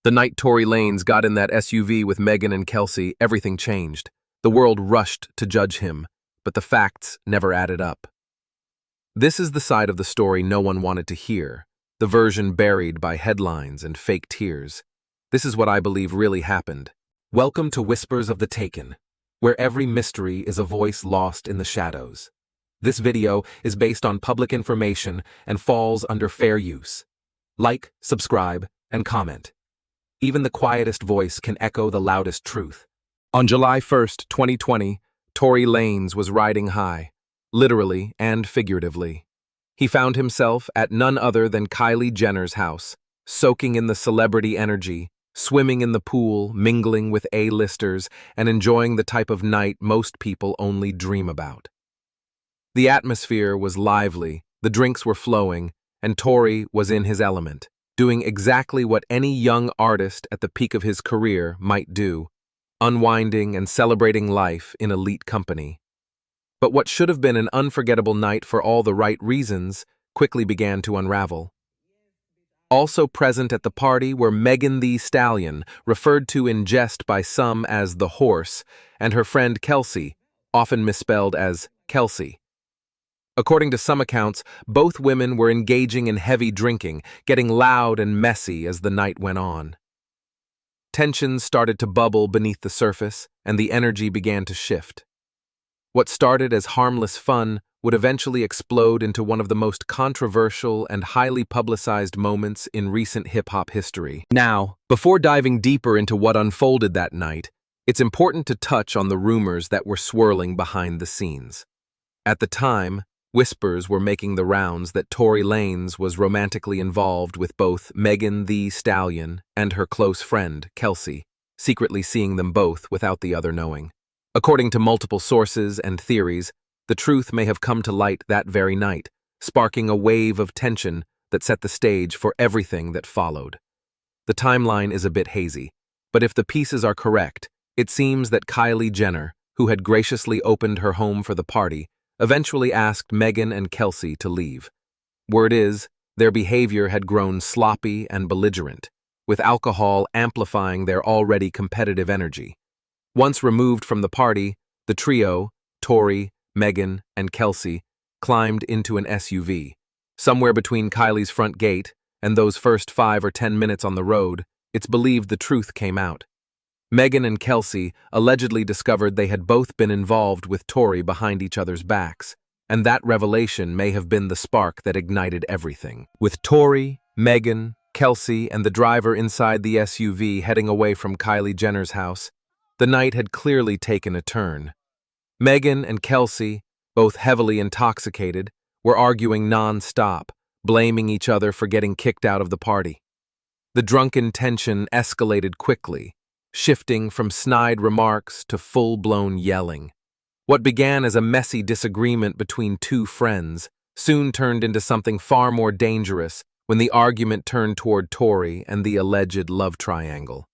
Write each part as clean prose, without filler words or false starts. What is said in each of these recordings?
The night Tory Lanez got in that SUV with Megan and Kelsey, everything changed. The world rushed to judge him, but the facts never added up. This is the side of the story no one wanted to hear, the version buried by headlines and fake tears. This is what I believe really happened. Welcome to Whispers of the Taken, where every mystery is a voice lost in the shadows. This video is based on public information and falls under fair use. Like, subscribe, and comment. Even the quietest voice can echo the loudest truth. On July 1st, 2020, Tory Lanez was riding high, literally and figuratively. He found himself at none other than Kylie Jenner's house, soaking in the celebrity energy, swimming in the pool, mingling with A-listers, and enjoying the type of night most people only dream about. The atmosphere was lively, the drinks were flowing, and Tory was in his element, doing exactly what any young artist at the peak of his career might do, unwinding and celebrating life in elite company. But what should have been an unforgettable night for all the right reasons quickly began to unravel. Also present at the party were Megan the Stallion, referred to in jest by some as the horse, and her friend Kelsey, often misspelled as Kelsey. According to some accounts, both women were engaging in heavy drinking, getting loud and messy as the night went on. Tensions started to bubble beneath the surface, and the energy began to shift. What started as harmless fun would eventually explode into one of the most controversial and highly publicized moments in recent hip-hop history. Now, before diving deeper into what unfolded that night, it's important to touch on the rumors that were swirling behind the scenes. At the time, whispers were making the rounds that Tory Lanez was romantically involved with both Megan the Stallion and her close friend, Kelsey, secretly seeing them both without the other knowing. According to multiple sources and theories, the truth may have come to light that very night, sparking a wave of tension that set the stage for everything that followed. The timeline is a bit hazy, but if the pieces are correct, it seems that Kylie Jenner, who had graciously opened her home for the party, eventually asked Megan and Kelsey to leave. Word is, their behavior had grown sloppy and belligerent, with alcohol amplifying their already competitive energy. Once removed from the party, the trio, Tory, Megan, and Kelsey, climbed into an SUV. Somewhere between Kylie's front gate and those first 5 or 10 minutes on the road, it's believed the truth came out. Megan and Kelsey allegedly discovered they had both been involved with Tory behind each other's backs, and that revelation may have been the spark that ignited everything. With Tory, Megan, Kelsey, and the driver inside the SUV heading away from Kylie Jenner's house, the night had clearly taken a turn. Megan and Kelsey, both heavily intoxicated, were arguing non-stop, blaming each other for getting kicked out of the party. The drunken tension escalated quickly, shifting from snide remarks to full-blown yelling. What began as a messy disagreement between two friends soon turned into something far more dangerous when the argument turned toward Tory and the alleged love triangle.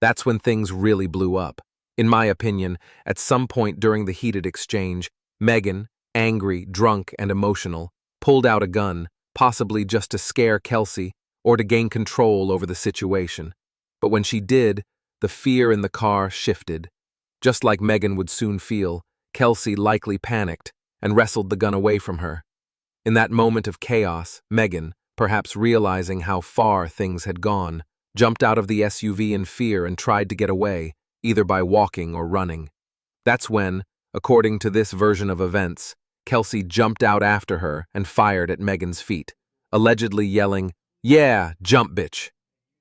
That's when things really blew up. In my opinion, at some point during the heated exchange, Megan, angry, drunk, and emotional, pulled out a gun, possibly just to scare Kelsey or to gain control over the situation. But when she did, the fear in the car shifted. Just like Megan would soon feel, Kelsey likely panicked and wrestled the gun away from her. In that moment of chaos, Megan, perhaps realizing how far things had gone, jumped out of the SUV in fear and tried to get away, either by walking or running. That's when, according to this version of events, Kelsey jumped out after her and fired at Megan's feet, allegedly yelling, "Yeah, jump, bitch."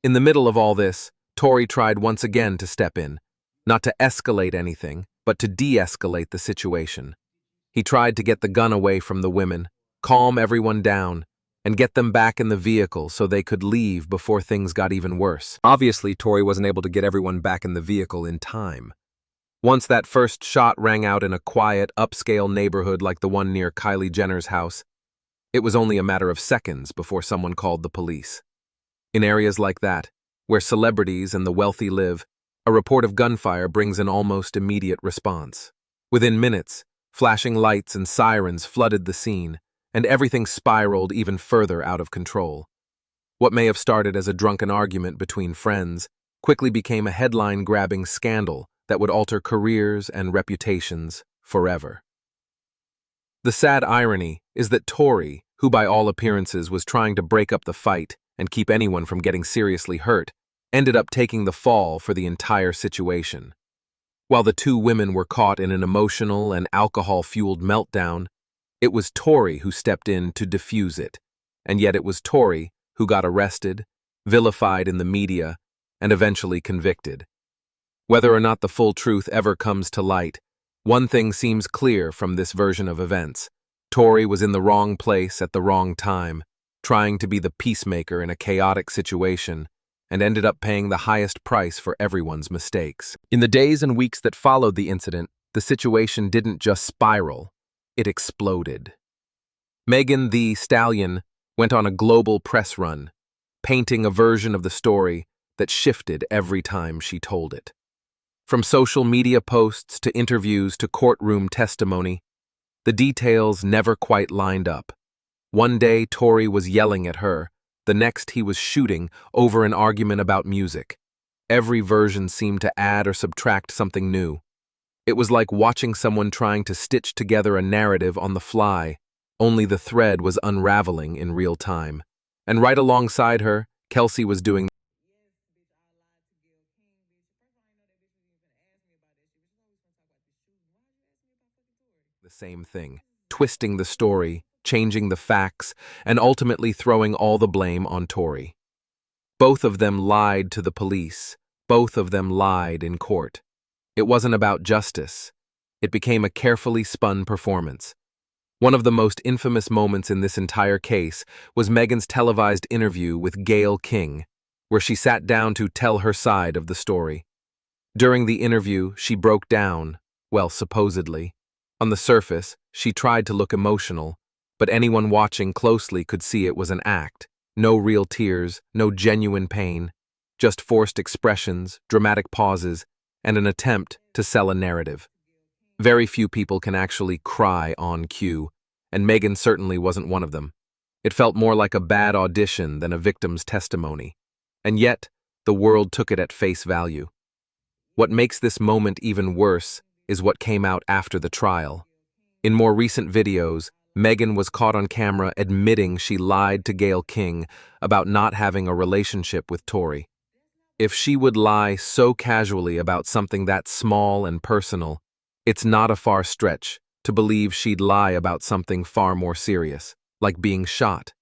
In the middle of all this, Tory tried once again to step in, not to escalate anything, but to de-escalate the situation. He tried to get the gun away from the women, calm everyone down, and get them back in the vehicle so they could leave before things got even worse. Obviously, Tory wasn't able to get everyone back in the vehicle in time. Once that first shot rang out in a quiet, upscale neighborhood like the one near Kylie Jenner's house, it was only a matter of seconds before someone called the police. In areas like that, where celebrities and the wealthy live, a report of gunfire brings an almost immediate response. Within minutes, flashing lights and sirens flooded the scene, and everything spiraled even further out of control. What may have started as a drunken argument between friends quickly became a headline-grabbing scandal that would alter careers and reputations forever. The sad irony is that Tory, who by all appearances was trying to break up the fight and keep anyone from getting seriously hurt, ended up taking the fall for the entire situation. While the two women were caught in an emotional and alcohol-fueled meltdown, it was Tory who stepped in to defuse it, and yet it was Tory who got arrested, vilified in the media, and eventually convicted. Whether or not the full truth ever comes to light, one thing seems clear from this version of events. Tory was in the wrong place at the wrong time, trying to be the peacemaker in a chaotic situation, and ended up paying the highest price for everyone's mistakes. In the days and weeks that followed the incident, the situation didn't just spiral, it exploded. Megan Thee Stallion went on a global press run, painting a version of the story that shifted every time she told it. From social media posts to interviews to courtroom testimony, the details never quite lined up. One day, Tory was yelling at her. The next, he was shooting over an argument about music. Every version seemed to add or subtract something new. It was like watching someone trying to stitch together a narrative on the fly, only the thread was unraveling in real time. And right alongside her, Kelsey was doing the same thing, twisting the story, changing the facts, and ultimately throwing all the blame on Tory. Both of them lied to the police. Both of them lied in court. It wasn't about justice. It became a carefully spun performance. One of the most infamous moments in this entire case was Megan's televised interview with Gayle King, where she sat down to tell her side of the story. During the interview, she broke down, well, supposedly. On the surface, she tried to look emotional, but anyone watching closely could see it was an act. No real tears, no genuine pain, just forced expressions, dramatic pauses, and an attempt to sell a narrative. Very few people can actually cry on cue, and Megan certainly wasn't one of them. It felt more like a bad audition than a victim's testimony. And yet, the world took it at face value. What makes this moment even worse is what came out after the trial. In more recent videos, Megan was caught on camera admitting she lied to Gayle King about not having a relationship with Tory. If she would lie so casually about something that small and personal, it's not a far stretch to believe she'd lie about something far more serious, like being shot.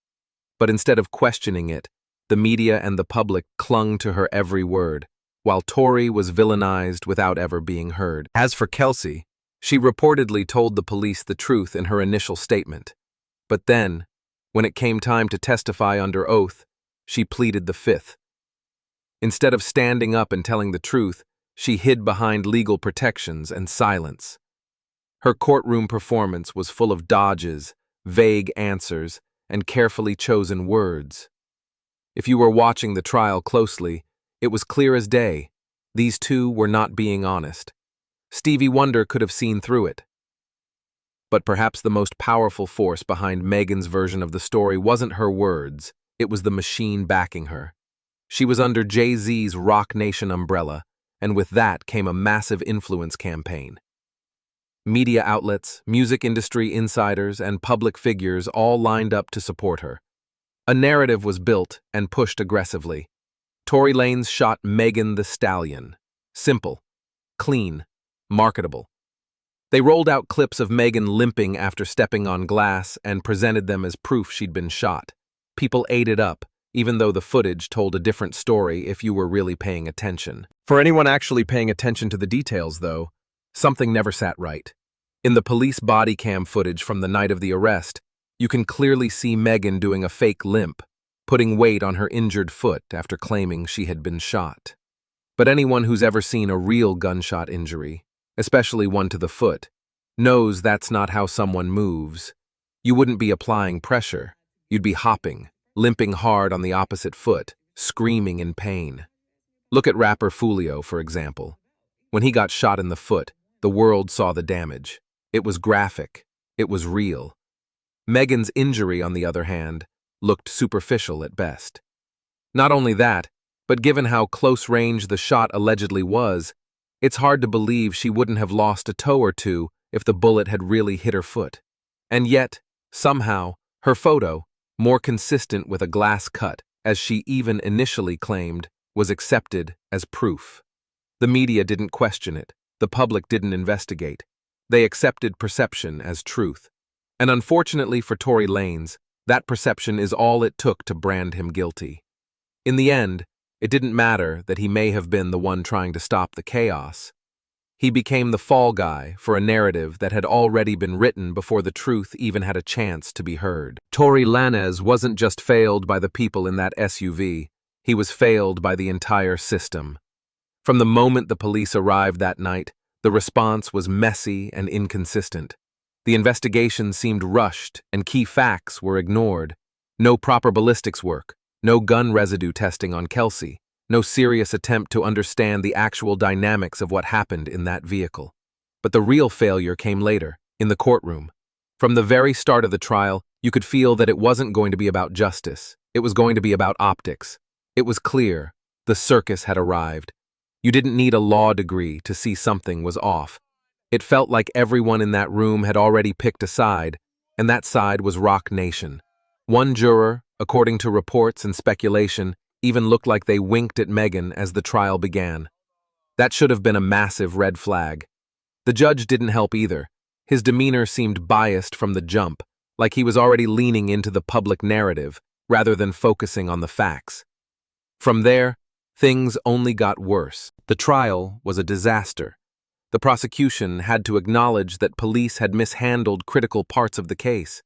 But instead of questioning it, the media and the public clung to her every word, while Tory was villainized without ever being heard. As for Kelsey, she reportedly told the police the truth in her initial statement. But then, when it came time to testify under oath, she pleaded the fifth. Instead of standing up and telling the truth, she hid behind legal protections and silence. Her courtroom performance was full of dodges, vague answers, and carefully chosen words. If you were watching the trial closely, it was clear as day. These two were not being honest. Stevie Wonder could have seen through it. But perhaps the most powerful force behind Megan's version of the story wasn't her words, it was the machine backing her. She was under Jay-Z's Rock Nation umbrella, and with that came a massive influence campaign. Media outlets, music industry insiders, and public figures all lined up to support her. A narrative was built and pushed aggressively. Tory Lanez shot Megan Thee Stallion. Simple, clean, marketable. They rolled out clips of Megan limping after stepping on glass and presented them as proof she'd been shot. People ate it up, even though the footage told a different story if you were really paying attention. For anyone actually paying attention to the details, though, something never sat right. In the police body cam footage from the night of the arrest, you can clearly see Megan doing a fake limp, putting weight on her injured foot after claiming she had been shot. But anyone who's ever seen a real gunshot injury, especially one to the foot, knows that's not how someone moves. You wouldn't be applying pressure. You'd be hopping, limping hard on the opposite foot, screaming in pain. Look at rapper Foolio, for example. When he got shot in the foot, the world saw the damage. It was graphic. It was real. Megan's injury, on the other hand, looked superficial at best. Not only that, but given how close range the shot allegedly was, it's hard to believe she wouldn't have lost a toe or two if the bullet had really hit her foot. And yet, somehow, her photo, more consistent with a glass cut, as she even initially claimed, was accepted as proof. The media didn't question it. The public didn't investigate. They accepted perception as truth. And unfortunately for Tory Lanez, that perception is all it took to brand him guilty. In the end, it didn't matter that he may have been the one trying to stop the chaos. He became the fall guy for a narrative that had already been written before the truth even had a chance to be heard. Tory Lanez wasn't just failed by the people in that SUV, he was failed by the entire system. From the moment the police arrived that night, the response was messy and inconsistent. The investigation seemed rushed and key facts were ignored. No proper ballistics work, no gun residue testing on Kelsey, no serious attempt to understand the actual dynamics of what happened in that vehicle. But the real failure came later, in the courtroom. From the very start of the trial, you could feel that it wasn't going to be about justice. It was going to be about optics. It was clear. The circus had arrived. You didn't need a law degree to see something was off. It felt like everyone in that room had already picked a side, and that side was Rock Nation. One juror, according to reports and speculation, even looked like they winked at Megan as the trial began. That should have been a massive red flag. The judge didn't help either. His demeanor seemed biased from the jump, like he was already leaning into the public narrative rather than focusing on the facts. From there, things only got worse. The trial was a disaster. The prosecution had to acknowledge that police had mishandled critical parts of the case.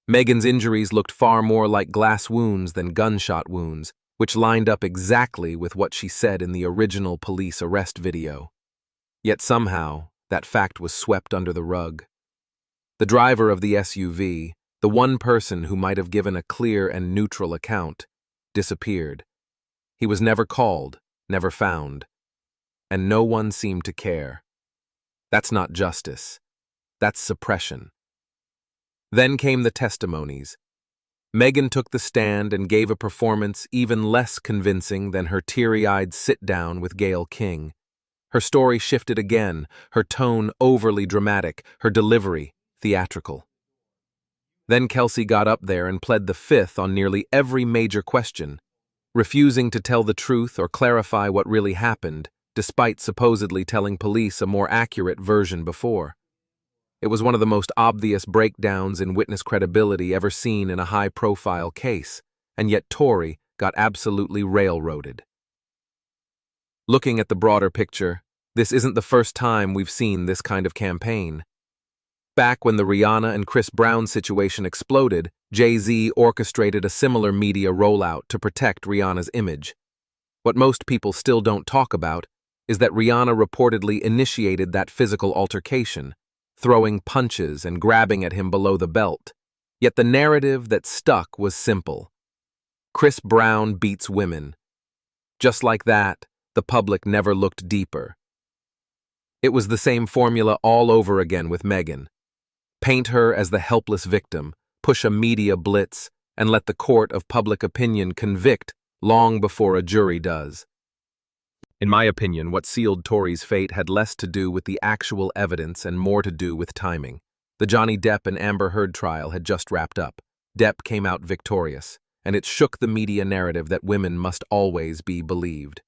Megan's injuries looked far more like glass wounds than gunshot wounds, which lined up exactly with what she said in the original police arrest video. Yet somehow, that fact was swept under the rug. The driver of the SUV, the one person who might have given a clear and neutral account, disappeared. He was never called, never found, and no one seemed to care. That's not justice. That's suppression. Then came the testimonies. Megan took the stand and gave a performance even less convincing than her teary-eyed sit-down with Gayle King. Her story shifted again, her tone overly dramatic, her delivery theatrical. Then Kelsey got up there and pled the fifth on nearly every major question, refusing to tell the truth or clarify what really happened, despite supposedly telling police a more accurate version before. It was one of the most obvious breakdowns in witness credibility ever seen in a high-profile case, and yet Tory got absolutely railroaded. Looking at the broader picture, this isn't the first time we've seen this kind of campaign. Back when the Rihanna and Chris Brown situation exploded, Jay-Z orchestrated a similar media rollout to protect Rihanna's image. What most people still don't talk about is that Rihanna reportedly initiated that physical altercation, throwing punches and grabbing at him below the belt. Yet the narrative that stuck was simple. Chris Brown beats women. Just like that, the public never looked deeper. It was the same formula all over again with Megan. Paint her as the helpless victim, push a media blitz, and let the court of public opinion convict long before a jury does. In my opinion, what sealed Tory's fate had less to do with the actual evidence and more to do with timing. The Johnny Depp and Amber Heard trial had just wrapped up. Depp came out victorious, and it shook the media narrative that women must always be believed.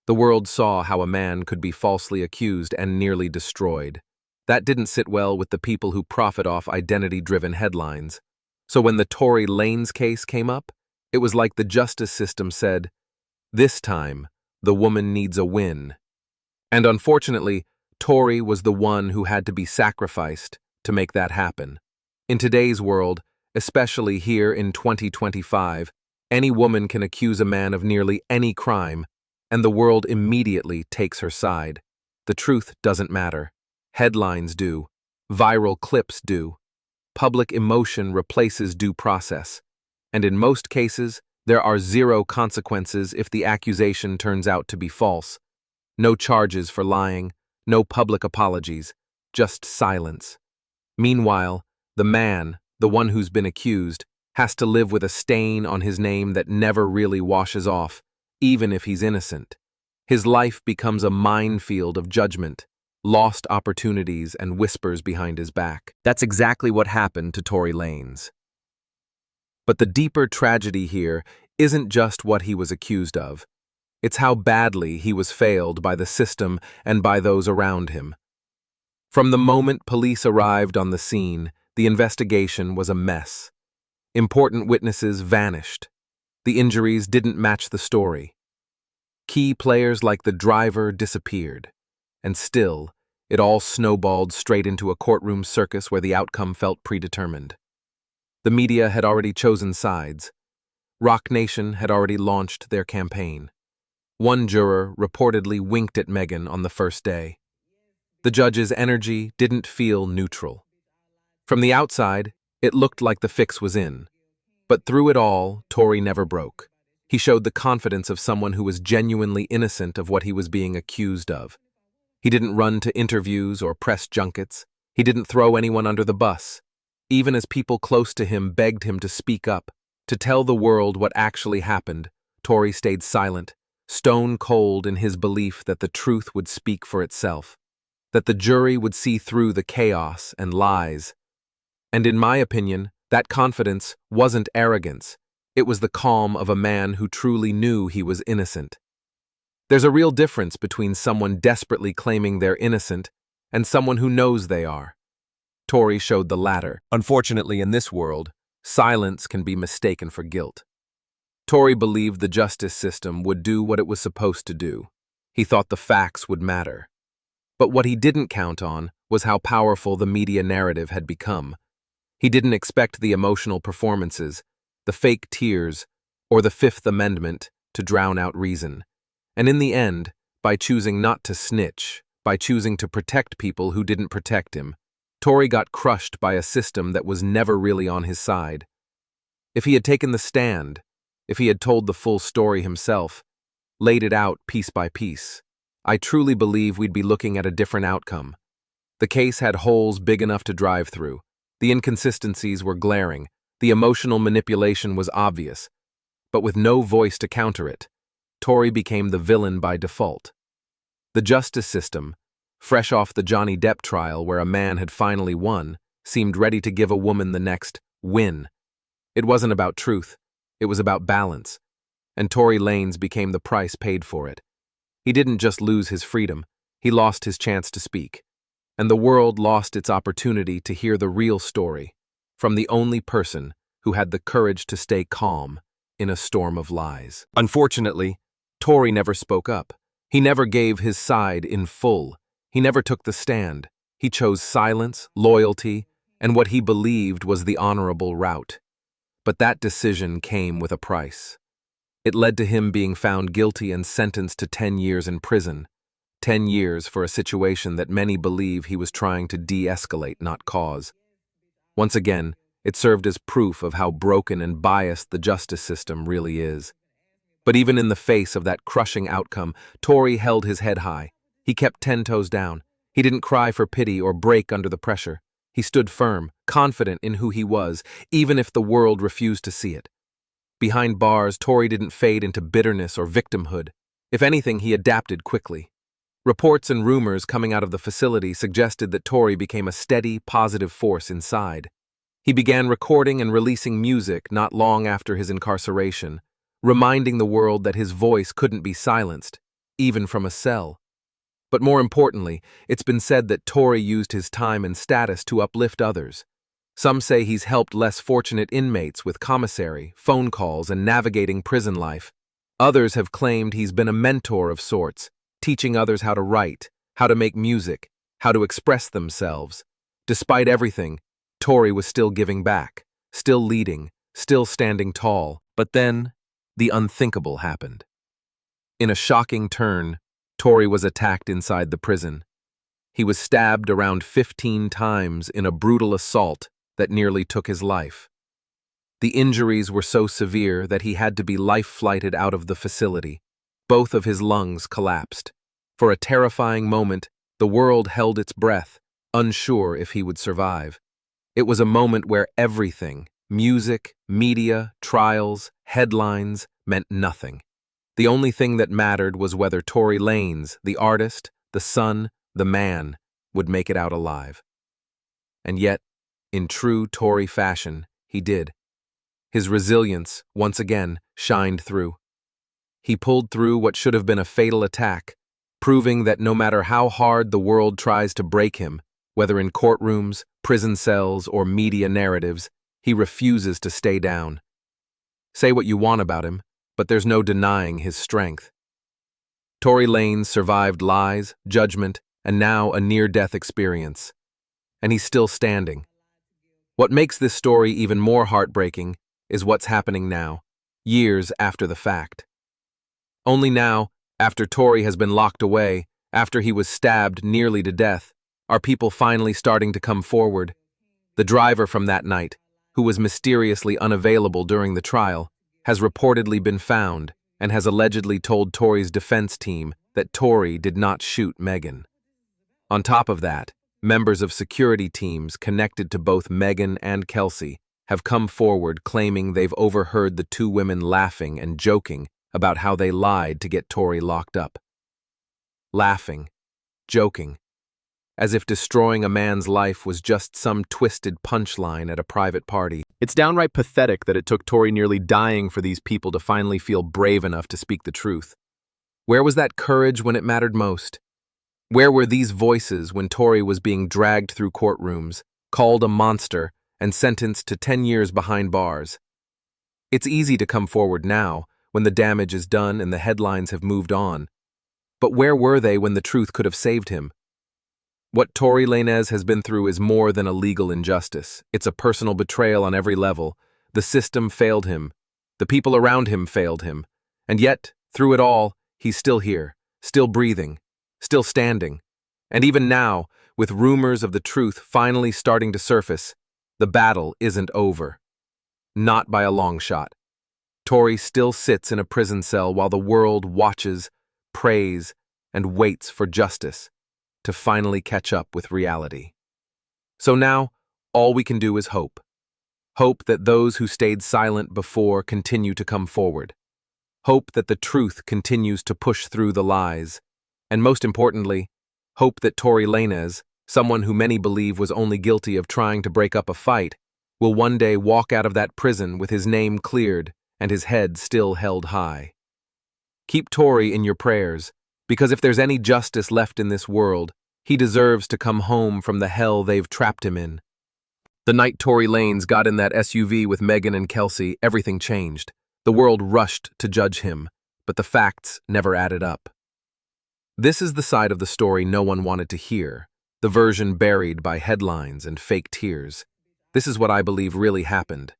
The world saw how a man could be falsely accused and nearly destroyed. That didn't sit well with the people who profit off identity-driven headlines. So when the Tory Lanez case came up, it was like the justice system said, "This time, the woman needs a win." And unfortunately, Tory was the one who had to be sacrificed to make that happen. In today's world, especially here in 2025, any woman can accuse a man of nearly any crime, and the world immediately takes her side. The truth doesn't matter. Headlines do. Viral clips do. Public emotion replaces due process. And in most cases, there are zero consequences if the accusation turns out to be false. No charges for lying, no public apologies, just silence. Meanwhile, the man, the one who's been accused, has to live with a stain on his name that never really washes off, even if he's innocent. His life becomes a minefield of judgment, lost opportunities, and whispers behind his back. That's exactly what happened to Tory Lanez. But the deeper tragedy here isn't just what he was accused of. It's how badly he was failed by the system and by those around him. From the moment police arrived on the scene, the investigation was a mess. Important witnesses vanished. The injuries didn't match the story. Key players like the driver disappeared. And still, it all snowballed straight into a courtroom circus where the outcome felt predetermined. The media had already chosen sides. Rock Nation had already launched their campaign. One juror reportedly winked at Megan on the first day. The judge's energy didn't feel neutral. From the outside, it looked like the fix was in. But through it all, Tory never broke. He showed the confidence of someone who was genuinely innocent of what he was being accused of. He didn't run to interviews or press junkets. He didn't throw anyone under the bus. Even as people close to him begged him to speak up, to tell the world what actually happened, Tory stayed silent, stone cold in his belief that the truth would speak for itself, that the jury would see through the chaos and lies. And in my opinion, that confidence wasn't arrogance. It was the calm of a man who truly knew he was innocent. There's a real difference between someone desperately claiming they're innocent and someone who knows they are. Tory showed the latter. Unfortunately, in this world, silence can be mistaken for guilt. Tory believed the justice system would do what it was supposed to do. He thought the facts would matter. But what he didn't count on was how powerful the media narrative had become. He didn't expect the emotional performances, the fake tears, or the Fifth Amendment to drown out reason. And in the end, by choosing not to snitch, by choosing to protect people who didn't protect him, Tory got crushed by a system that was never really on his side. If he had taken the stand, if he had told the full story himself, laid it out piece by piece, I truly believe we'd be looking at a different outcome. The case had holes big enough to drive through. The inconsistencies were glaring. The emotional manipulation was obvious. But with no voice to counter it, Tory became the villain by default. The justice system, fresh off the Johnny Depp trial where a man had finally won, seemed ready to give a woman the next win. It wasn't about truth. It was about balance. And Tory Lanez became the price paid for it. He didn't just lose his freedom. He lost his chance to speak. And the world lost its opportunity to hear the real story from the only person who had the courage to stay calm in a storm of lies. Unfortunately, Tory never spoke up. He never gave his side in full. He never took the stand. He chose silence, loyalty, and what he believed was the honorable route. But that decision came with a price. It led to him being found guilty and sentenced to 10 years in prison. 10 years for a situation that many believe he was trying to de-escalate, not cause. Once again, it served as proof of how broken and biased the justice system really is. But even in the face of that crushing outcome, Tory held his head high. He kept 10 toes down. He didn't cry for pity or break under the pressure. He stood firm, confident in who he was, even if the world refused to see it. Behind bars, Tory didn't fade into bitterness or victimhood. If anything, he adapted quickly. Reports and rumors coming out of the facility suggested that Tory became a steady, positive force inside. He began recording and releasing music not long after his incarceration, reminding the world that his voice couldn't be silenced, even from a cell. But more importantly, it's been said that Tory used his time and status to uplift others. Some say he's helped less fortunate inmates with commissary, phone calls, and navigating prison life. Others have claimed he's been a mentor of sorts, teaching others how to write, how to make music, how to express themselves. Despite everything, Tory was still giving back, still leading, still standing tall. But then, the unthinkable happened. In a shocking turn, Tory was attacked inside the prison. He was stabbed around 15 times in a brutal assault that nearly took his life. The injuries were so severe that he had to be life-flighted out of the facility. Both of his lungs collapsed. For a terrifying moment, the world held its breath, unsure if he would survive. It was a moment where everything music, media, trials, headlines meant nothing. The only thing that mattered was whether Tory Lanez, the artist, the son, the man, would make it out alive. And yet, in true Tory fashion, he did. His resilience, once again, shined through. He pulled through what should have been a fatal attack, proving that no matter how hard the world tries to break him, whether in courtrooms, prison cells, or media narratives, he refuses to stay down. Say what you want about him, but there's no denying his strength. Tory Lanez survived lies, judgment, and now a near-death experience. And he's still standing. What makes this story even more heartbreaking is what's happening now, years after the fact. Only now, after Tory has been locked away, after he was stabbed nearly to death, are people finally starting to come forward. The driver from that night, who was mysteriously unavailable during the trial, has reportedly been found and has allegedly told Tory's defense team that Tory did not shoot Megan. On top of that, members of security teams connected to both Megan and Kelsey have come forward claiming they've overheard the two women laughing and joking about how they lied to get Tory locked up. Laughing, joking, as if destroying a man's life was just some twisted punchline at a private party. It's downright pathetic that it took Tory nearly dying for these people to finally feel brave enough to speak the truth. Where was that courage when it mattered most? Where were these voices when Tory was being dragged through courtrooms, called a monster, and sentenced to 10 years behind bars? It's easy to come forward now, when the damage is done and the headlines have moved on. But where were they when the truth could have saved him? What Tory Lanez has been through is more than a legal injustice. It's a personal betrayal on every level. The system failed him. The people around him failed him. And yet, through it all, he's still here, still breathing, still standing. And even now, with rumors of the truth finally starting to surface, the battle isn't over. Not by a long shot. Tory still sits in a prison cell while the world watches, prays, and waits for justice to finally catch up with reality. So now, all we can do is hope. Hope that those who stayed silent before continue to come forward. Hope that the truth continues to push through the lies. And most importantly, hope that Tory Lanez, someone who many believe was only guilty of trying to break up a fight, will one day walk out of that prison with his name cleared and his head still held high. Keep Tory in your prayers, because if there's any justice left in this world, he deserves to come home from the hell they've trapped him in. The night Tory Lanez got in that SUV with Megan and Kelsey, everything changed. The world rushed to judge him, but the facts never added up. This is the side of the story no one wanted to hear, the version buried by headlines and fake tears. This is what I believe really happened.